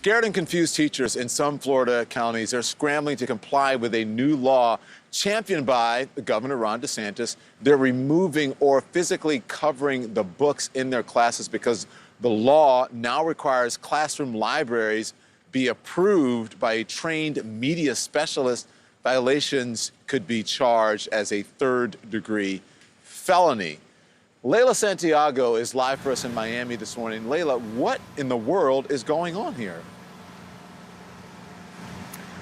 Scared and confused teachers in some Florida counties are scrambling to comply with a new law championed by Governor Ron DeSantis. They're removing or physically covering the books in their classes because the law now requires classroom libraries be approved by a trained media specialist. Violations could be charged as a third-degree felony. Layla Santiago is live for us in Miami this morning. Layla, what in the world is going on here?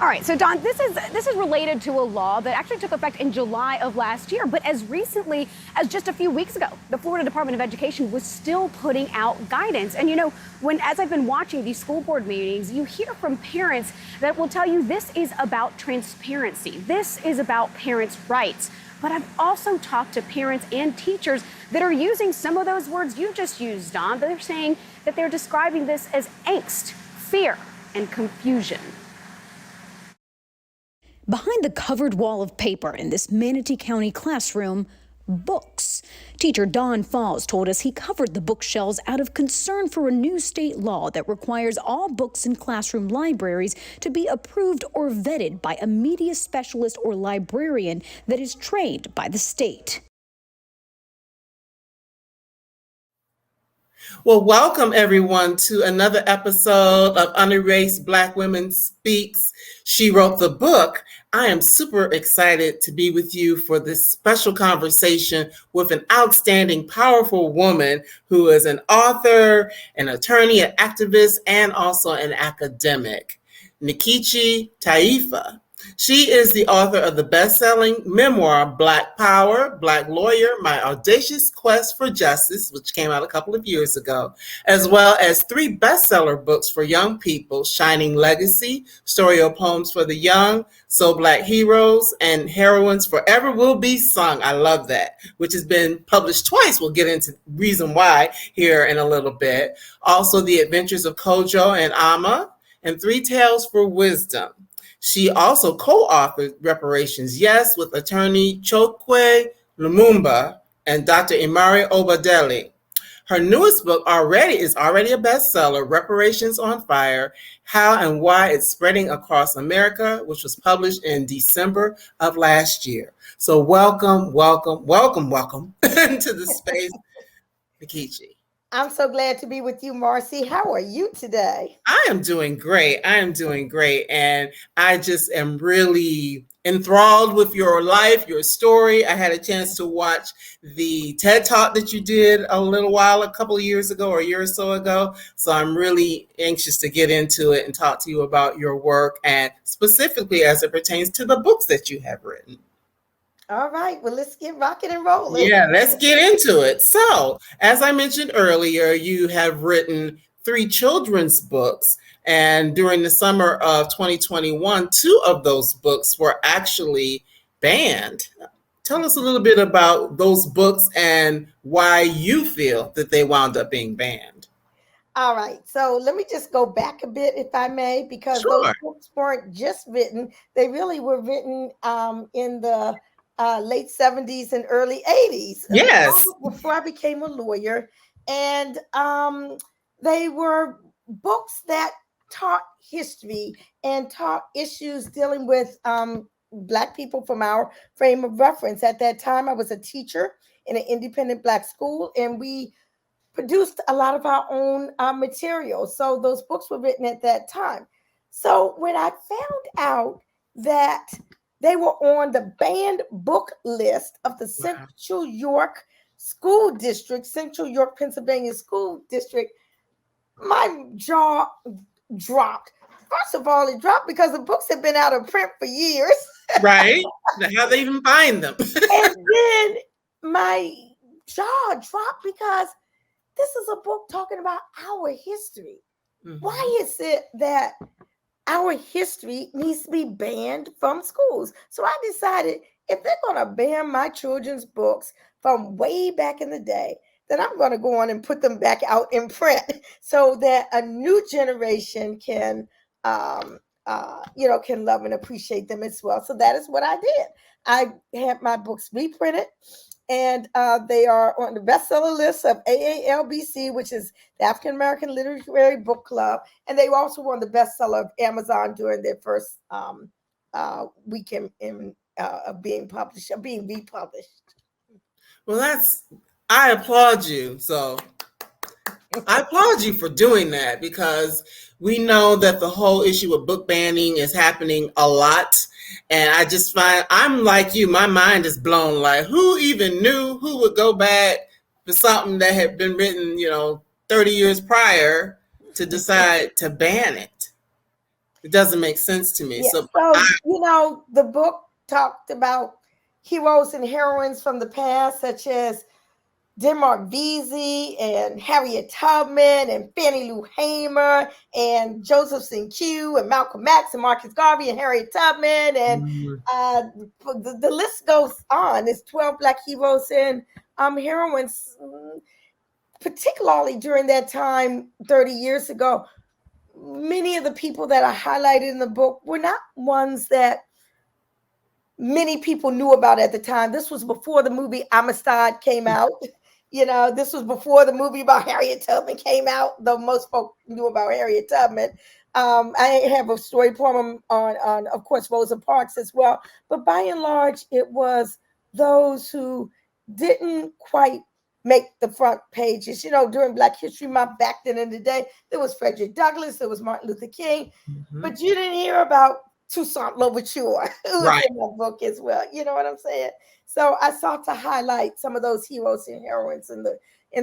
All right, so Don, this is related to a law that actually took effect in July of last year, but as recently as just a few weeks ago, the Florida Department of Education was still putting out guidance. And you know, as I've been watching these school board meetings, you hear from parents that will tell you this is about transparency. This is about parents' rights. But I've also talked to parents and teachers that are using some of those words you just used, Don. They're saying that they're describing this as angst, fear, and confusion. Behind the covered wall of paper in this Manatee County classroom, books. Teacher Don Falls told us he covered the bookshelves out of concern for a new state law that requires all books in classroom libraries to be approved or vetted by a media specialist or librarian that is trained by the state. Well, welcome everyone to another episode of Unerased Black Women Speaks. She wrote the book. I am super excited to be with you for this special conversation with an outstanding, powerful woman who is an author, an attorney, an activist, and also an academic, Nkechi Taifa. She is the author of the best-selling memoir, Black Power, Black Lawyer, My Audacious Quest for Justice, which came out a couple of years ago, as well as 3 bestseller books for young people, Shining Legacy, Story of Poems for the Young, So Black Heroes and Heroines Forever Will Be Sung. I love that, which has been published twice. We'll get into reason why here in a little bit. Also, The Adventures of Kojo and Amma, and 3 Tales for Wisdom. She also co-authored Reparations Yes with attorney Chokwe Lumumba and Dr. Imari Obadele. Her newest book is already a bestseller, Reparations on Fire, How and Why It's Spreading Across America, which was published in December of last year. So welcome to the space, Nkechi. I'm so glad to be with you, Marcy. How are you today? I am doing great. And I just am really enthralled with your life, your story. I had a chance to watch the TED Talk that you did a couple of years ago or a year or so ago. So I'm really anxious to get into it and talk to you about your work and specifically as it pertains to the books that you have written. All right, well, let's get rocking and rolling. Yeah, let's get into it. So, as I mentioned earlier, you have written 3 children's books, and during the summer of 2021, 2 of those books were actually banned. Tell us a little bit about those books and why you feel that they wound up being banned. All right, so let me just go back a bit, if I may, because Sure. Those books weren't just written. They really were written in the late 70s and early 80s. Yes. Before I became a lawyer. And they were books that taught history and taught issues dealing with Black people from our frame of reference. At that time, I was a teacher in an independent Black school, and we produced a lot of our own material. So those books were written at that time. So when I found out that they were on the banned book list of the Central York School District, Central York, Pennsylvania School District, my jaw dropped. First of all, it dropped because the books had been out of print for years. Right. How they even find them. And then my jaw dropped because this is a book talking about our history. Mm-hmm. Why is it that our history needs to be banned from schools? So I decided if they're going to ban my children's books from way back in the day, then I'm going to go on and put them back out in print so that a new generation can love and appreciate them as well. So that is what I did. I had my books reprinted And they are on the bestseller list of AALBC, which is the African American Literary Book Club. And they also won the bestseller of Amazon during their first weekend of being published, of being republished. Well, I applaud you. So I applaud you for doing that, because we know that the whole issue of book banning is happening a lot. And I just find, I'm like you, my mind is blown. Like, who even knew, who would go back for something that had been written, 30 years prior to decide to ban it? It doesn't make sense to me. Yeah, so the book talked about heroes and heroines from the past, such as Denmark Vesey and Harriet Tubman and Fannie Lou Hamer and Joseph Q and Malcolm X and Marcus Garvey and Harriet Tubman, and the list goes on. It's 12 Black heroes and heroines, particularly during that time 30 years ago. Many of the people that are highlighted in the book were not ones that many people knew about at the time. This was before the movie Amistad came out. This was before the movie about Harriet Tubman came out, though most folk knew about Harriet Tubman. I have a story poem on, of course, Rosa Parks as well. But by and large, it was those who didn't quite make the front pages. During Black History Month back then in the day, there was Frederick Douglass, there was Martin Luther King, but you didn't hear about Toussaint Louverture, who was in that book as well. You know what I'm saying? So I sought to highlight some of those heroes and heroines in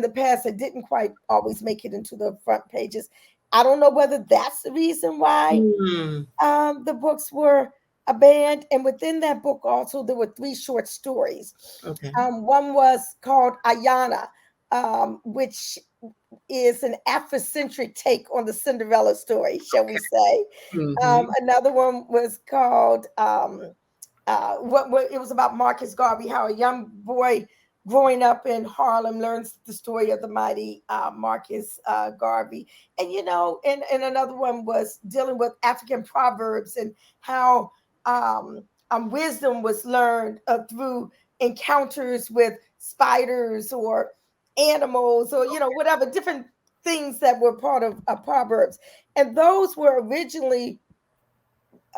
the past that didn't quite always make it into the front pages. I don't know whether that's the reason why the books were banned. And within that book also, there were 3 short stories. Okay. One was called Ayana, which is an Afrocentric take on the Cinderella story, shall we say. Another one was called, it was about Marcus Garvey, how a young boy growing up in Harlem learns the story of the mighty Marcus Garvey. And, and another one was dealing with African proverbs and how wisdom was learned through encounters with spiders or animals or whatever different things that were part of proverbs. And those were originally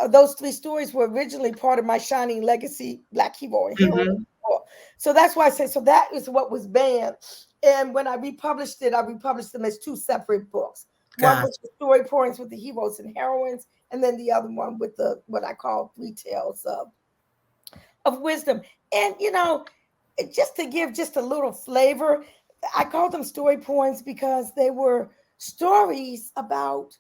those 3 stories were originally part of my Shining Legacy Black Hero and Heroine. So that's why I say, so that is what was banned. And when I republished it, I republished them as 2 separate books. One was the story points with the heroes and heroines, and then the other one with what I call 3 tales of wisdom. And just to give just a little flavor, I call them story points because they were stories about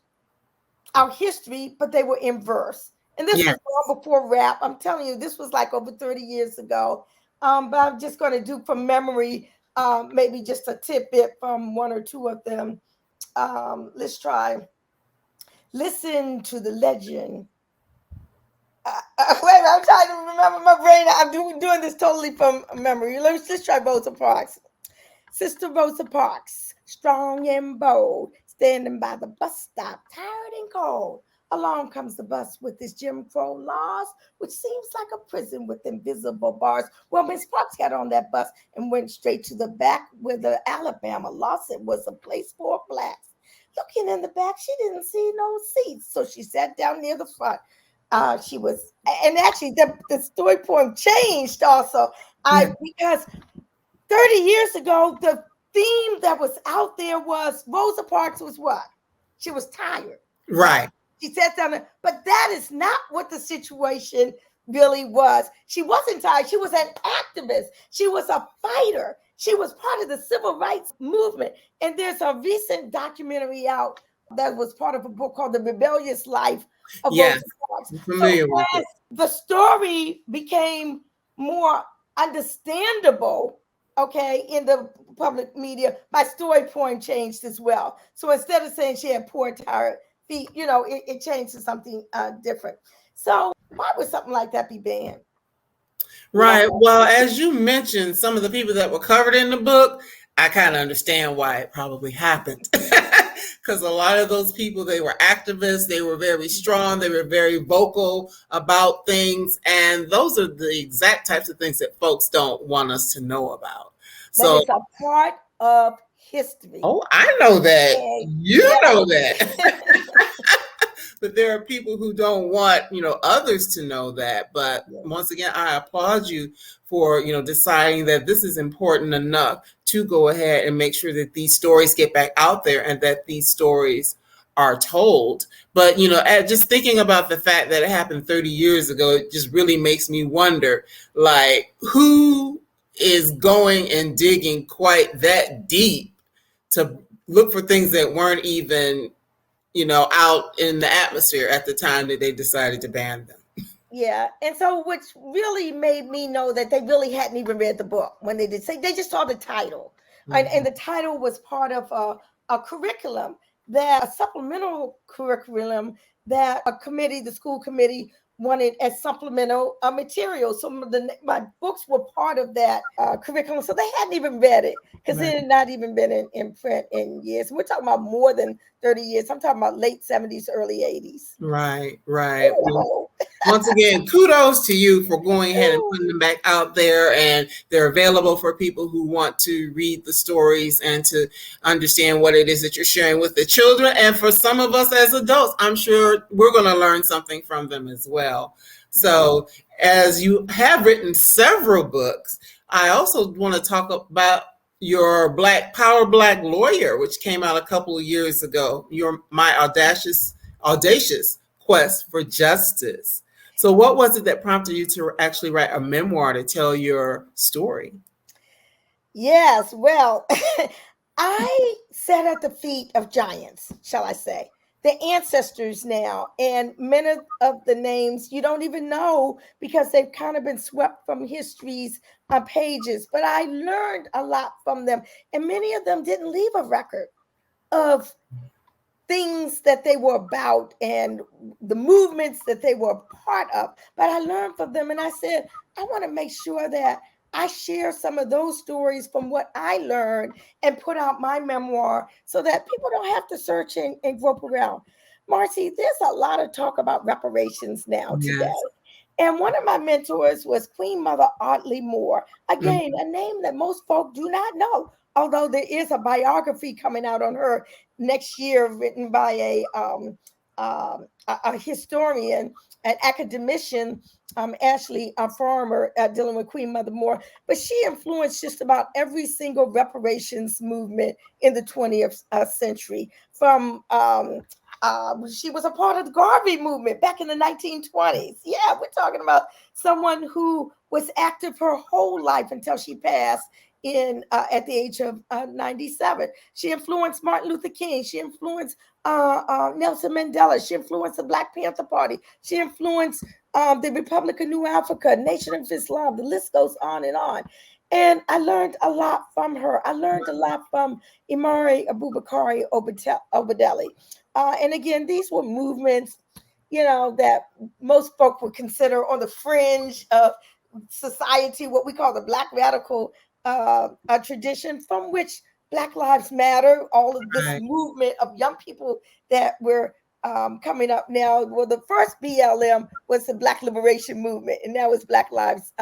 our history, but they were in verse. And this was all before rap. I'm telling you, this was like over 30 years ago. But I'm just going to do from memory, maybe just a tidbit from 1 or 2 of them. Let's try. Listen to the legend. Wait, I'm trying to remember my brain. I'm doing this totally from memory. Let's try Rosa Parks. Sister Rosa Parks, strong and bold, standing by the bus stop, tired and cold. Along comes the bus with its Jim Crow laws, which seems like a prison with invisible bars. Well, Miss Parks got on that bus and went straight to the back where the Alabama law said was a place for blacks. Looking in the back, she didn't see no seats, so she sat down near the front. And actually the story poem changed also. Because 30 years ago, the theme that was out there was Rosa Parks was what? She was tired. Right. She sat down there, but that is not what the situation really was. She wasn't tired. She was an activist. She was a fighter. She was part of the civil rights movement. And there's a recent documentary out that was part of a book called The Rebellious Life of Rosa Parks. I'm familiar with it. The story became more understandable, in the public media, my story poem changed as well. So instead of saying she had poor, tired feet, it changed to something different. So why would something like that be banned? Right. Well, as you mentioned, some of the people that were covered in the book, I kind of understand why it probably happened. Because a lot of those people, they were activists, they were very strong, they were very vocal about things. And those are the exact types of things that folks don't want us to know about. But So, it's a part of history. oh, I know that. And You yeah. know that. But there are people who don't want, others to know that. But once again, I applaud you for, deciding that this is important enough to go ahead and make sure that these stories get back out there and that these stories are told. But, just thinking about the fact that it happened 30 years ago, it just really makes me wonder, like, who is going and digging quite that deep to look for things that weren't even out in the atmosphere at the time that they decided to ban them. Yeah. And so which really made me know that they really hadn't even read the book when they did say they just saw the title. And the title was part of a curriculum, a supplemental curriculum that the school committee wanted as supplemental material. So my books were part of that curriculum. So they hadn't even read it because it had not even been in print in years. We're talking about more than 30 years. I'm talking about late 70s, early 80s. Right. Well, once again, kudos to you for going ahead and putting them back out there, and they're available for people who want to read the stories and to understand what it is that you're sharing with the children. And for some of us as adults, I'm sure we're going to learn something from them as well. So as you have written several books, I also want to talk about your Black Power Black Lawyer, which came out a couple of years ago. My Audacious Quest for Justice. So what was it that prompted you to actually write a memoir to tell your story? Yes, well, I sat at the feet of giants, shall I say, the ancestors now, and many of the names you don't even know because they've kind of been swept from history's pages. But I learned a lot from them, and many of them didn't leave a record of things that they were about and the movements that they were a part of. But I learned from them, and I said, I want to make sure that I share some of those stories from what I learned and put out my memoir so that people don't have to search and grope around. Marcy, there's a lot of talk about reparations now today. And one of my mentors was Queen Mother Audley Moore. Again, a name that most folk do not know, although there is a biography coming out on her next year written by a historian, an academician, Ashley Farmer, dealing with Queen Mother Moore. But she influenced just about every single reparations movement in the 20th century. She was a part of the Garvey movement back in the 1920s. Yeah, we're talking about someone who was active her whole life until she passed at the age of 97. She influenced Martin Luther King. She influenced Nelson Mandela. She influenced the Black Panther Party. She influenced the Republic of New Africa, Nation of Islam. The list goes on and on. And I learned a lot from her. I learned a lot from Imari Abubakari Obadeli. And again, these were movements, that most folk would consider on the fringe of society, what we call the Black radical tradition, from which Black Lives Matter, all of this movement of young people that were coming up now. Well, the first BLM was the Black Liberation Movement, and now it's Black Lives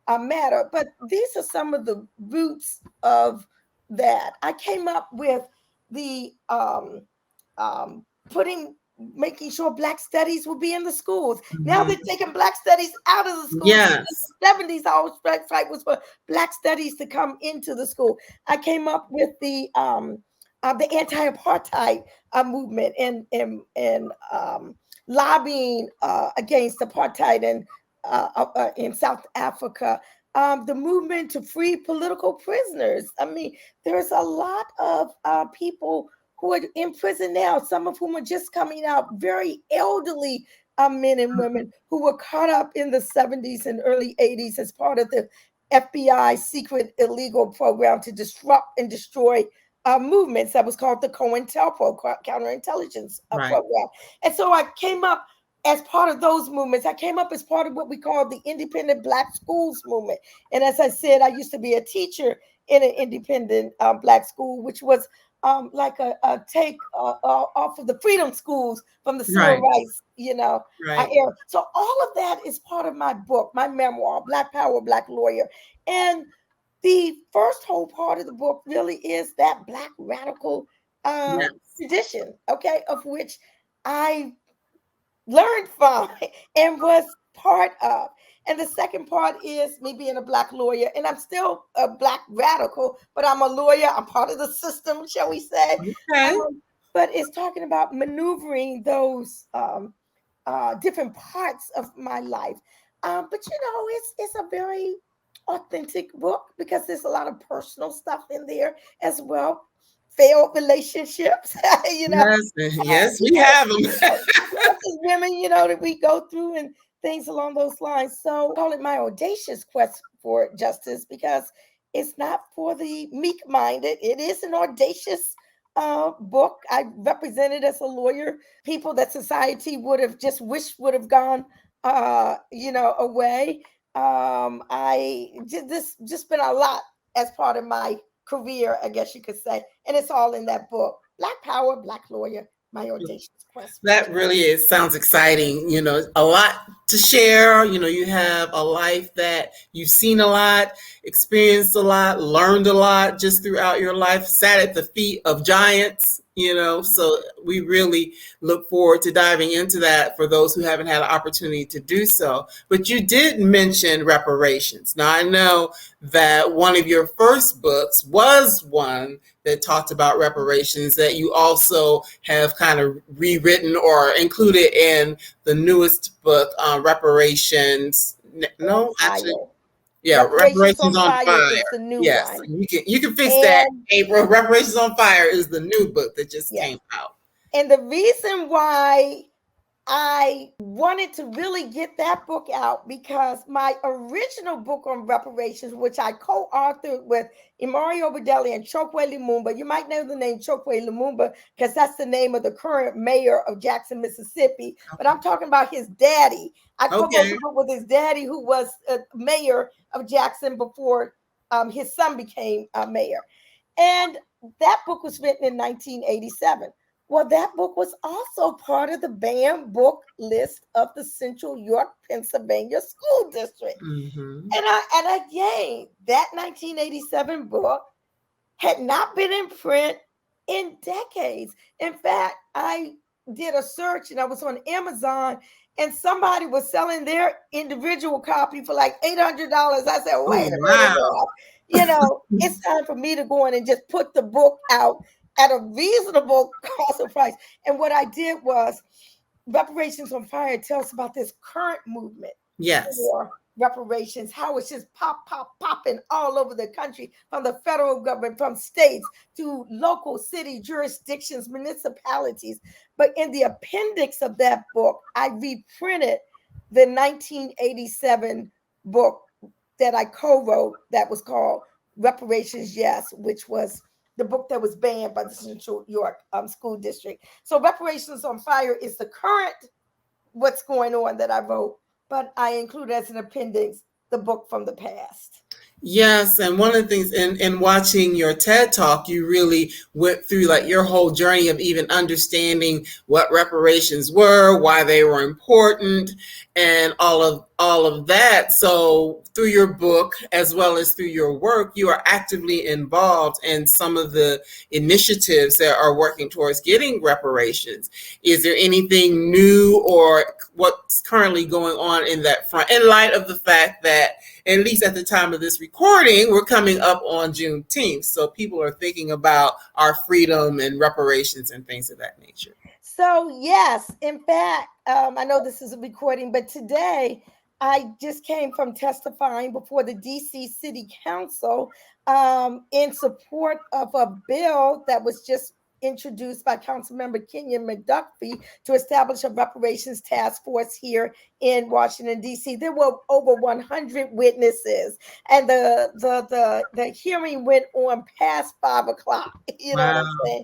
Matter. But these are some of the roots of that. I came up with the making sure Black studies will be in the schools. Now they're taking Black studies out of the schools. Yes. In the 70s, our fight was for Black studies to come into the school. I came up with the anti-apartheid movement and lobbying against apartheid in South Africa. The movement to free political prisoners. I mean, there's a lot of people who are in prison now, some of whom are just coming out, very elderly men and women who were caught up in the 70s and early 80s as part of the FBI secret illegal program to disrupt and destroy movements that was called the COINTELPRO, counterintelligence program. And so I came up as part of those movements. I came up as part of what we call the independent Black schools movement. And as I said, I used to be a teacher in an independent Black school, which was like a take off of the freedom schools from the civil Right. rights, Right. era. So all of that is part of my book, my memoir, Black Power, Black Lawyer. And the first whole part of the book really is that Black radical Yes. tradition, okay, of which I learned from and was part of. And the second part is me being a Black lawyer, and I'm still a Black radical, but I'm a lawyer. I'm part of the system, shall we say? Okay. But it's talking about maneuvering those different parts of my life. But it's a very authentic book because there's a lot of personal stuff in there as well. Failed relationships, Yes. Yes, we have them. as women, that we go through and things along those lines. So I call it my audacious quest for justice because it's not for the meek-minded. It is an audacious book. I represented as a lawyer people that society would have just wished would have gone, away. I did this just been a lot as part of my career, I guess you could say, and it's all in that book, Black Power, Black Lawyer, my audacious quest. That really sounds exciting. A lot to share. You have a life that you've seen a lot, experienced a lot, learned a lot just throughout your life, sat at the feet of giants, so we really look forward to diving into that for those who haven't had an opportunity to do so. But you did mention reparations. Now, I know that one of your first books was one that talked about reparations that you also have kind of rewritten or included in the newest book, Reparations. No, actually, yeah, Reparations on Fire. Is the new Yes, one. you can fix that. April, Reparations on Fire is the new book that just came out. And the reason why I wanted to really get that book out because my original book on reparations, which I co-authored with Imari Obadele and Chokwe Lumumba, you might know the name Chokwe Lumumba because that's the name of the current mayor of Jackson, Mississippi. But I'm talking about his daddy. I co-wrote the book with his daddy, who was mayor of Jackson before his son became mayor. And that book was written in 1987. Well, that book was also part of the banned book list of the Central York, Pennsylvania School District. Mm-hmm. And again, that 1987 book had not been in print in decades. In fact, I did a search and I was on Amazon and somebody was selling their individual copy for like $800. I said, wait a minute, it's time for me to go in and just put the book out at a reasonable cost of price. And what I did was Reparations on Fire tells about this current movement for reparations, how it's just popping all over the country, from the federal government, from states to local city jurisdictions, municipalities. But in the appendix of that book, I reprinted the 1987 book that I co-wrote that was called Reparations, Yes, which was the book that was banned by the Central York School District. So Reparations on Fire is the current what's going on that I wrote, but I include as an appendix the book from the past. Yes, and one of the things in watching your TED Talk, you really went through like your whole journey of even understanding what reparations were, why they were important, and all of that. So through your book, as well as through your work, you are actively involved in some of the initiatives that are working towards getting reparations. Is there anything new or what's currently going on in that front, in light of the fact that, at least at the time of this recording, we're coming up on Juneteenth. So people are thinking about our freedom and reparations and things of that nature. So yes, in fact, I know this is a recording, but today I just came from testifying before the DC City Council in support of a bill that was just introduced by Councilmember Kenyon McDuffie to establish a reparations task force here in Washington, D.C. There were over 100 witnesses, and the hearing went on past 5 o'clock. You know what I'm saying?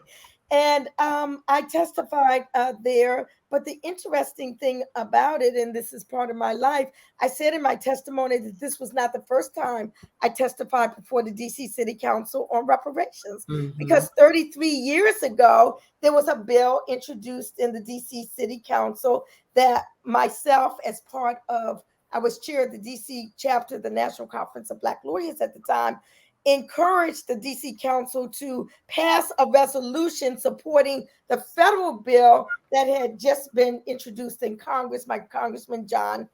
And I testified there. But the interesting thing about it, and this is part of my life, I said in my testimony that this was not the first time I testified before the DC City Council on reparations. Because 33 years ago, there was a bill introduced in the DC City Council that myself, as part of, I was chair of the DC chapter of the National Conference of Black Lawyers at the time, encouraged the DC Council to pass a resolution supporting the federal bill that had just been introduced in Congress by Congressman John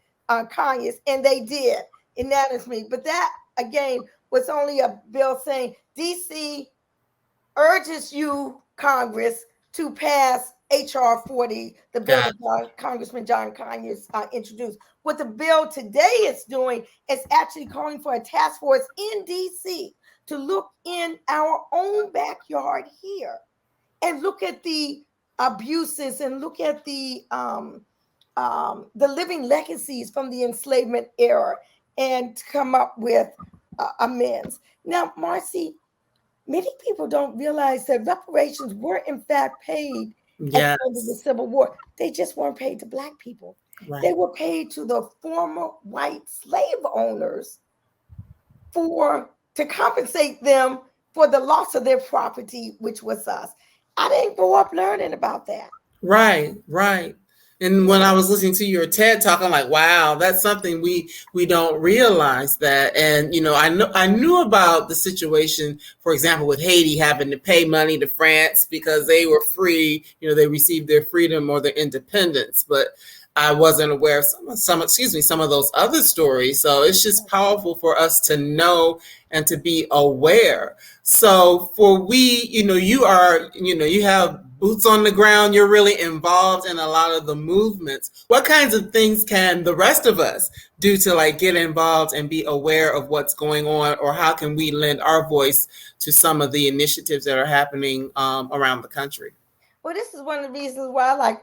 Conyers, and they did unanimously. But that, again, was only a bill saying DC urges you, Congress, to pass H.R. 40, the bill that Congressman John Conyers introduced. What the bill today is doing is actually calling for a task force in D.C. to look in our own backyard here and look at the abuses and look at the living legacies from the enslavement era and to come up with amends. Now, Marcy, many people don't realize that reparations were in fact paid at the end of the Civil War. They just weren't paid to Black people. Right. They were paid to the former white slave owners to compensate them for the loss of their property, which was us. I didn't grow up learning about that. Right. And when I was listening to your TED talk, I'm like, wow, that's something we don't realize that. And, I knew about the situation, for example, with Haiti having to pay money to France because they were free, they received their freedom or their independence, but I wasn't aware of some of those other stories. So it's just powerful for us to know and to be aware. So for you have boots on the ground, you're really involved in a lot of the movements. What kinds of things can the rest of us do to get involved and be aware of what's going on, or how can we lend our voice to some of the initiatives that are happening around the country? Well, this is one of the reasons why I like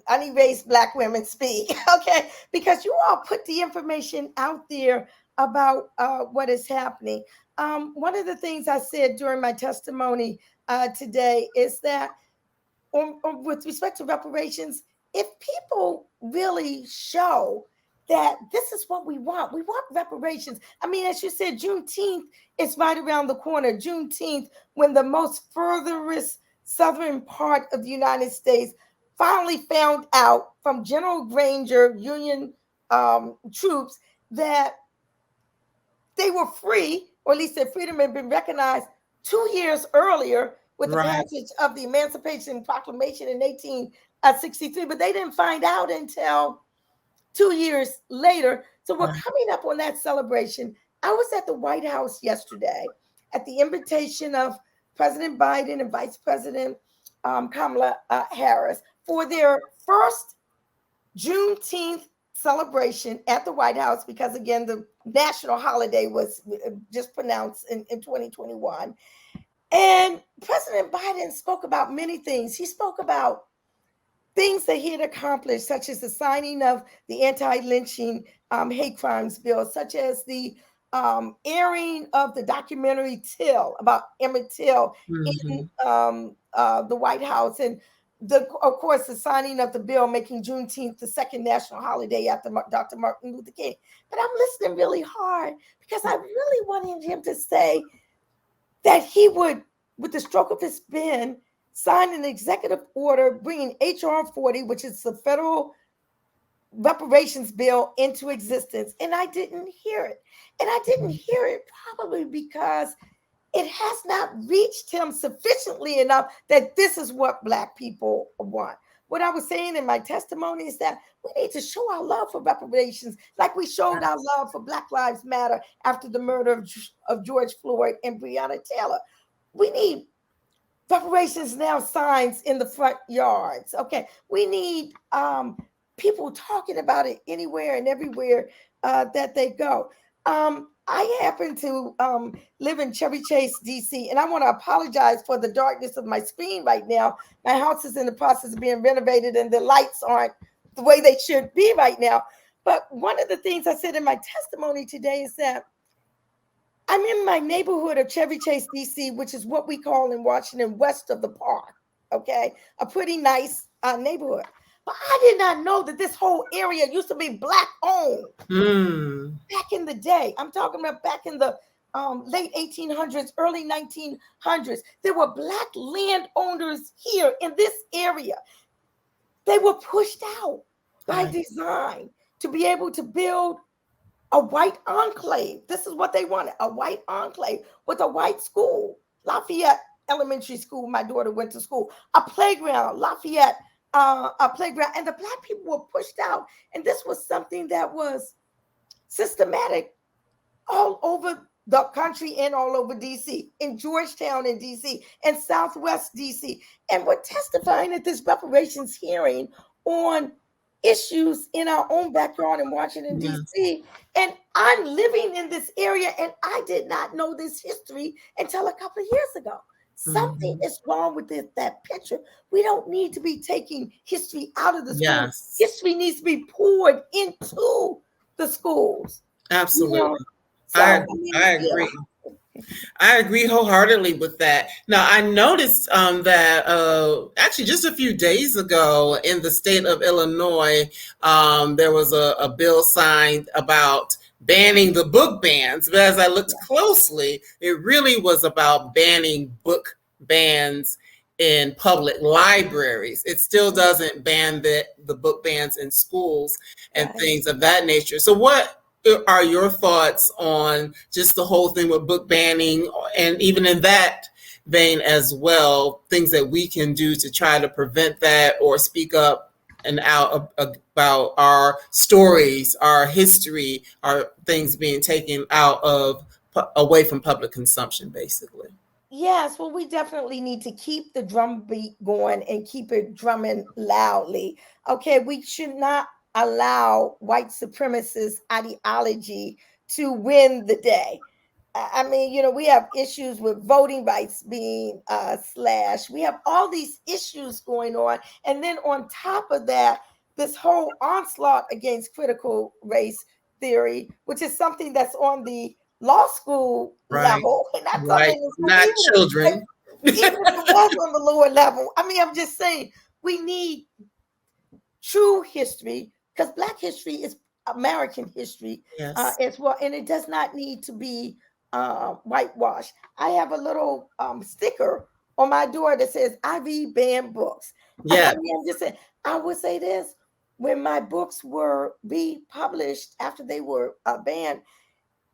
Unerased Black Women Speak, okay? Because you all put the information out there about what is happening. One of the things I said during my testimony today is that with respect to reparations, if people really show that this is what we want reparations. I mean, as you said, Juneteenth is right around the corner. Juneteenth, when the most furthest southern part of the United States finally found out from General Granger, Union troops, that they were free, or at least their freedom had been recognized 2 years earlier with the passage of the Emancipation Proclamation in 1863, but they didn't find out until 2 years later. So we're coming up on that celebration. I was at the White House yesterday at the invitation of President Biden and Vice President Kamala Harris for their first Juneteenth celebration at the White House, because again, the national holiday was just pronounced in 2021. And President Biden spoke about many things. He spoke about things that he had accomplished, such as the signing of the anti-lynching hate crimes bill, such as the airing of the documentary Till about Emmett Till in the White House, and of course, the signing of the bill making Juneteenth the second national holiday after Dr. Martin Luther King. But I'm listening really hard because I really wanted him to say that he would, with the stroke of his pen, sign an executive order bringing H.R. 40, which is the federal reparations bill, into existence. And I didn't hear it. And I didn't hear it probably because it has not reached him sufficiently enough that this is what Black people want. What I was saying in my testimony is that we need to show our love for reparations like we showed our love for Black Lives Matter after the murder of George Floyd and Breonna Taylor. We need reparations now, signs in the front yards. Okay, we need people talking about it anywhere and everywhere that they go. I happen to live in Chevy Chase, DC, and I want to apologize for the darkness of my screen right now. My house is in the process of being renovated and the lights aren't the way they should be right now. But one of the things I said in my testimony today is that I'm in my neighborhood of Chevy Chase, DC, which is what we call in Washington west of the park. Okay, a pretty nice neighborhood. But I did not know that this whole area used to be Black owned back in the day. I'm talking about back in the late 1800s, early 1900s. There were Black landowners here in this area. They were pushed out by design to be able to build a white enclave. This is what they wanted, a white enclave with a white school. Lafayette Elementary School, my daughter went to school. A playground, Lafayette, a playground. And the Black people were pushed out. And this was something that was systematic all over the country and all over DC, in Georgetown in DC, and Southwest DC. And we're testifying at this reparations hearing on issues in our own backyard in Washington, D.C. And I'm living in this area, and I did not know this history until a couple of years ago. Something is wrong with that picture. We don't need to be taking history out of the schools. History needs to be poured into the schools. Absolutely. You know? So, I agree. I agree wholeheartedly with that. Now, I noticed that actually just a few days ago in the state of Illinois, there was a bill signed about banning the book bans. But as I looked closely, it really was about banning book bans in public libraries. It still doesn't ban the book bans in schools and things of that nature. So what are your thoughts on just the whole thing with book banning, and even in that vein as well, things that we can do to try to prevent that or speak up and out about our stories, our history, our things being taken out of away from public consumption, basically? Yes, well, we definitely need to keep the drum beat going and keep it drumming loudly. Okay, we should not allow white supremacist ideology to win the day. I mean, you know, we have issues with voting rights being slashed. We have all these issues going on. And then on top of that, this whole onslaught against critical race theory, which is something that's on the law school level. And Not children. Even if it was on the lower level. I mean, I'm just saying, we need true history, because Black history is American history as well, and it does not need to be whitewashed. I have a little sticker on my door that says, "I read banned books." Yeah, I mean, I'm just saying. I would say this: when my books were republished after they were banned,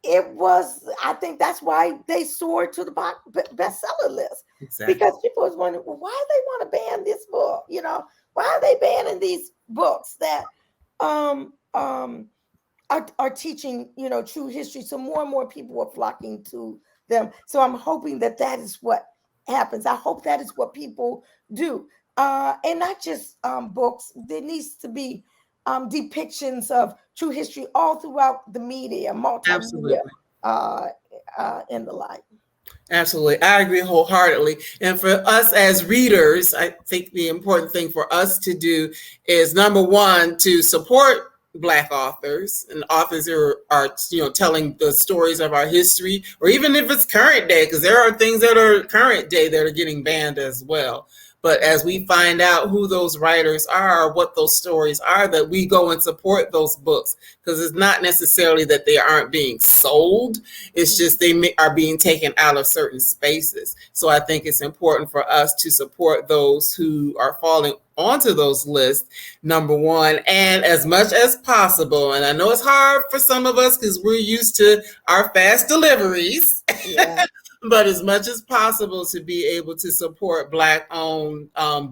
it was. I think that's why they soared to the bestseller list. Exactly. Because people was wondering, well, why do they want to ban this book? You know, why are they banning these books that are teaching, you know, true history? So more and more people are flocking to them. So I'm hoping that is what happens. I hope that is what people do, and not just books. There needs to be depictions of true history all throughout the media, multimedia, and the like. Absolutely. I agree wholeheartedly. And for us as readers, I think the important thing for us to do is, number one, to support Black authors and authors who are telling the stories of our history, or even if it's current day, because there are things that are current day that are getting banned as well. But as we find out who those writers are, what those stories are, that we go and support those books, because it's not necessarily that they aren't being sold. It's just they are being taken out of certain spaces. So I think it's important for us to support those who are falling onto those lists, number one, and as much as possible. And I know it's hard for some of us because we're used to our fast deliveries. Yeah. But as much as possible to be able to support Black-owned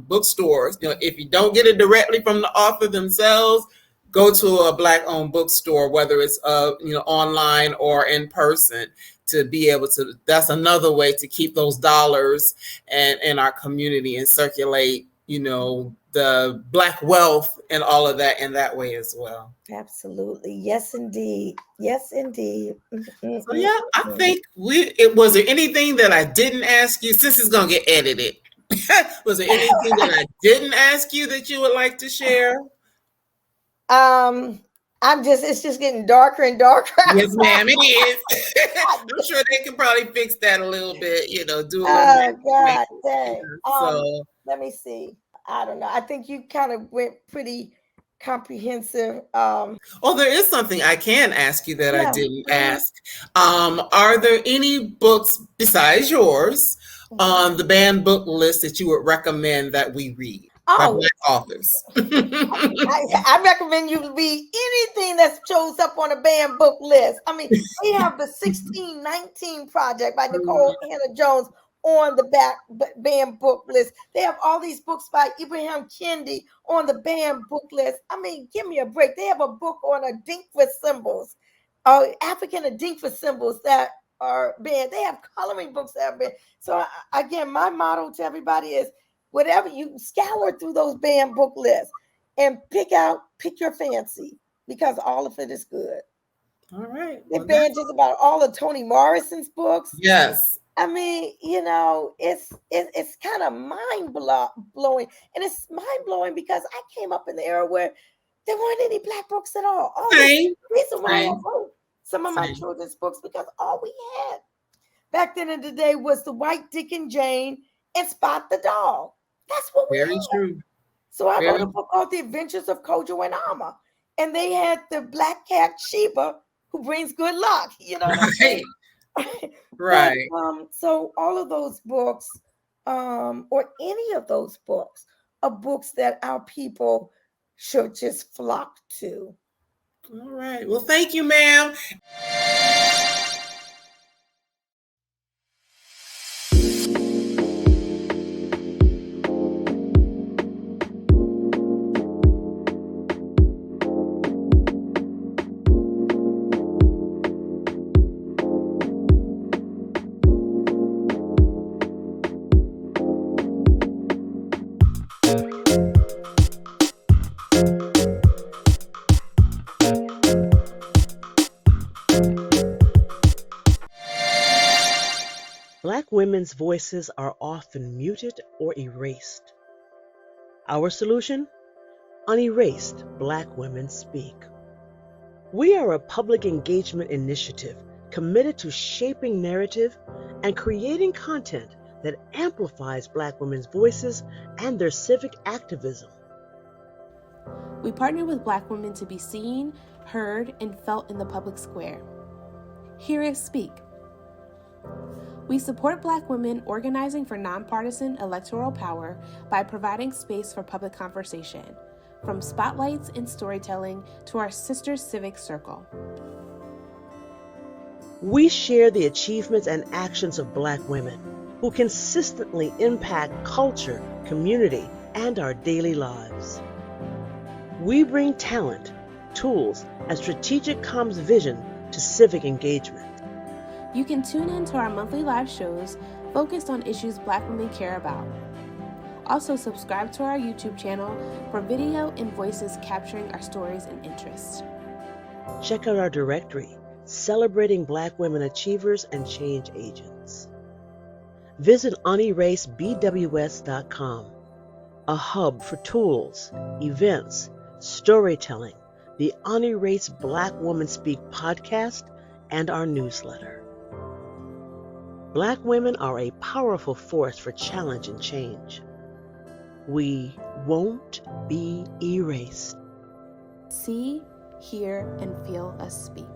bookstores. You know, if you don't get it directly from the author themselves, go to a Black-owned bookstore, whether it's online or in person, to be able to. That's another way to keep those dollars in our community and circulate, the Black wealth and all of that in that way as well. Absolutely. Yes, indeed. Yes, indeed. So yeah, I think was there anything that I didn't ask you, since it's going to get edited? Was there anything that I didn't ask you that you would like to share? it's just getting darker and darker. Yes, ma'am, it is. I'm sure they can probably fix that a little bit, do a little Oh magic. God, dang. So Let me see. I don't know. I think you kind of went pretty comprehensive. there is something I can ask you that I Yeah. didn't ask. Are there any books besides yours on the banned book list that you would recommend that we read by Oh, Black authors? I recommend you read anything that shows up on a banned book list. I mean, we have the 1619 Project by Nicole Hannah Jones on the banned book list. They have all these books by Ibrahim Kendi on the banned book list. I mean, give me a break. They have a book on Adinkra symbols, African Adinkra symbols that are banned. They have coloring books that are banned. So again, my motto to everybody is, whatever you scour through those banned book lists and pick your fancy, because all of it is good. All right. They banned just about all of Toni Morrison's books. Yes. I mean, it's kind of mind blowing, and it's mind blowing because I came up in the era where there weren't any Black books at all. Same. Reason why I wrote some of my children's books, because all we had back then in the day was the White Dick and Jane and Spot the Dog. That's what we had. Very true. So I wrote a book called The Adventures of Kojo and Amma, and they had the black cat Sheba who brings good luck. You know what I'm saying? Right. But, so all of those books, or any of those books, are books that our people should just flock to. All right. Well, thank you, ma'am. Black women's voices are often muted or erased. Our solution? Unerased Black Women Speak. We are a public engagement initiative committed to shaping narrative and creating content that amplifies Black women's voices and their civic activism. We partner with Black women to be seen, heard, and felt in the public square. Hear us speak. We support Black women organizing for nonpartisan electoral power by providing space for public conversation, from spotlights and storytelling to our sister civic circle. We share the achievements and actions of Black women who consistently impact culture, community, and our daily lives. We bring talent, tools, and strategic comms vision to civic engagement. You can tune in to our monthly live shows focused on issues Black women care about. Also, subscribe to our YouTube channel for video and voices capturing our stories and interests. Check out our directory, celebrating Black women achievers and change agents. Visit UnerasedBWS.com, a hub for tools, events, storytelling, the Unerased Black Women Speak podcast, and our newsletter. Black women are a powerful force for challenge and change. We won't be erased. See, hear, and feel us speak.